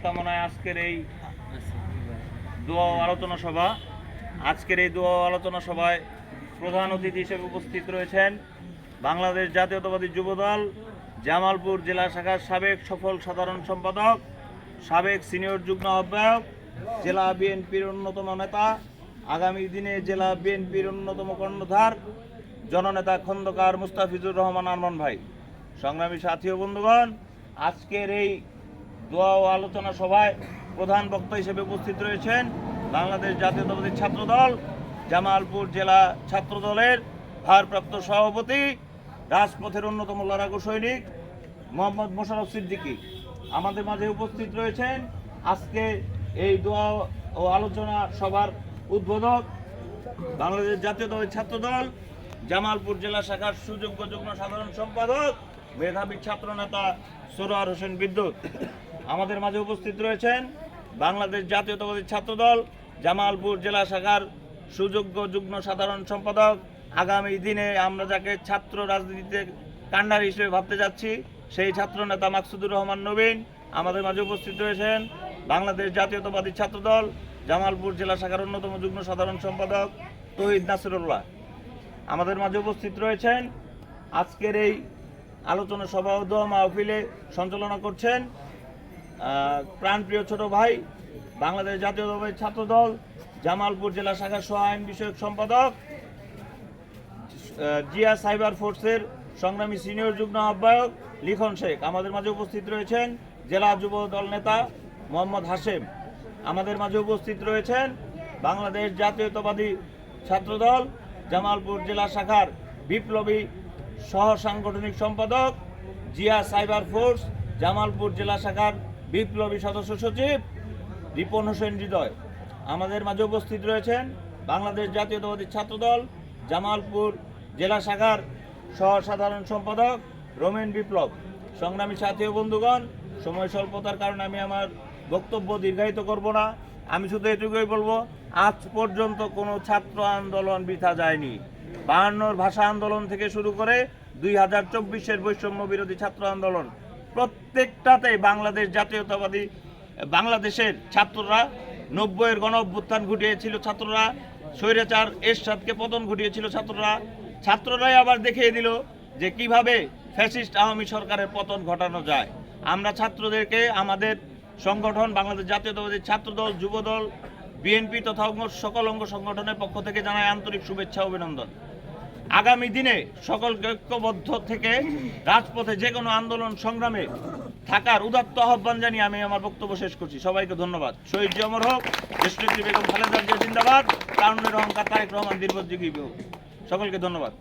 কামনায় আজকের এই দোয়া ও আলোচনা সভা। আজকের এই দোয়া ও আলোচনা সভায় প্রধান অতিথি হিসেবে উপস্থিত রয়েছেন বাংলাদেশ জাতীয়তাবাদী যুবদল জামালপুর জেলা শাখার সাবেক সফল সাধারণ সম্পাদক, সাবেক সিনিয়র যুগ্ম আহ্বায়ক, জেলা বিএনপির অন্যতম নেতা, আগামী দিনে জেলা বিএনপির অন্যতম কর্ণধার জননেতা খন্দকার মুস্তাফিজুর রহমান আরমান ভাই। সংগ্রামী সাথী ও বন্ধুগণ, আজকের এই দোয়া ও আলোচনা সভায় প্রধান বক্তা হিসেবে উপস্থিত রয়েছেন বাংলাদেশ জাতীয়তাবাদী ছাত্রদল জামালপুর জেলা ছাত্রদলের ভারপ্রাপ্ত সভাপতি, রাজপথের অন্যতম লড়াকু সৈনিক মোহাম্মদ মোশাররফ সিদ্দিকী। আমাদের মাঝে উপস্থিত রয়েছেন আজকে এই দোয়া ও আলোচনা সভার উদ্বোধক বাংলাদেশ জাতীয়তাবাদী ছাত্রদল জামালপুর জেলা শাখার সুযোগ্য যুগ্ম সাধারণ সম্পাদক, মেধাবী ছাত্র নেতা সরোয়ার হোসেন বিদ্যুৎ। আমাদের মাঝে উপস্থিত রয়েছেন বাংলাদেশ জাতীয়তাবাদী ছাত্রদল জামালপুর জেলা শাখার সুযোগ্য যুগ্ম সাধারণ সম্পাদক, আগামী দিনে আমরা যাকে ছাত্র রাজনীতিতে কান্ডারি হিসেবে ভাবতে যাচ্ছি সেই ছাত্র নেতা মাকসুদুর রহমান নবীন। আমাদের মাঝে উপস্থিত রয়েছেন বাংলাদেশ জাতীয়তাবাদী ছাত্রদল জামালপুর জেলা শাখার অন্যতম যুগ্ম সাধারণ সম্পাদক তৌহিদ নাসিরুল্লাহ। আমাদের মাঝে উপস্থিত রয়েছেন আজকের এই আলোচনা সভা ও দোয়া মাহফিলে সঞ্চালনা করছেন প্রাণপ্রিয় ছোট ভাই বাংলাদেশ জাতীয়তাবাদী ছাত্রদল জামালপুর জেলা শাখার সহ আইন বিষয়ক সম্পাদক, জিয়া সাইবার ফোর্সের সংগ্রামী সিনিয়র যুগ্ম আহ্বায়ক লিখন শেখ। আমাদের মাঝে উপস্থিত রয়েছেন জেলা যুব দল নেতা মোহাম্মদ হাশেম। আমাদের মাঝে উপস্থিত রয়েছেন বাংলাদেশ জাতীয়তাবাদী ছাত্রদল জামালপুর জেলা শাখার বিপ্লবী সহ সাংগঠনিক সম্পাদক, জিয়া সাইবার ফোর্স জামালপুর জেলা শাখার বিপ্লবী সদস্য সচিব রিপন হোসেন হৃদয়। আমাদের মাঝে উপস্থিত রয়েছেন বাংলাদেশ জাতীয়তাবাদী ছাত্রদল জামালপুর জেলা শাখার সহ সাধারণ সম্পাদক রোমেন বিপ্লব। সংগ্রামী সাথী ও বন্ধুগণ, সময় স্বল্পতার কারণে আমি আমার বক্তব্য দীর্ঘায়িত করব না। আমি শুধু এটুকুই বলবো, আজ পর্যন্ত কোনো ছাত্র আন্দোলন বৃথা যায়নি। 52 ভাষা আন্দোলন থেকে শুরু করে 2024-এর বৈষম্য বিরোধী ছাত্র আন্দোলন, প্রত্যেকটাতেই বাংলাদেশ জাতীয়তাবাদী বাংলাদেশের ছাত্ররা 90-এর গণ অভ্যুত্থান ঘটিয়েছিল, ছাত্ররা স্বৈরাচার এরশাদকে পতন ঘটিয়েছিল, ছাত্ররাই আবার দেখিয়ে দিল যে কিভাবে ফ্যাসিস্ট আওয়ামী সরকারের পতন ঘটানো যায়। আমরা ছাত্রদেরকে আমাদের সংগঠন বাংলাদেশ জাতীয়তাবাদী ছাত্রদল, যুবদল, বিএনপি তথা সকল অঙ্গ সংগঠনের পক্ষ থেকে জানাই আন্তরিক শুভেচ্ছা অভিনন্দন। আগামী দিনে সকলকে ঐক্যবদ্ধ থেকে রাজপথে যে কোনো আন্দোলন সংগ্রামে থাকার উদাত্ত আহ্বান জানিয়ে আমি আমার বক্তব্য শেষ করছি। সবাইকে ধন্যবাদ। শহীদ জি অমর হোক, দেশনেত্রী বেগম খালেদা জিয়া জিন্দাবাদ, প্রাণের অহংকার তারেক রহমান দীর্ঘজীবী হোক। সকলকে ধন্যবাদ।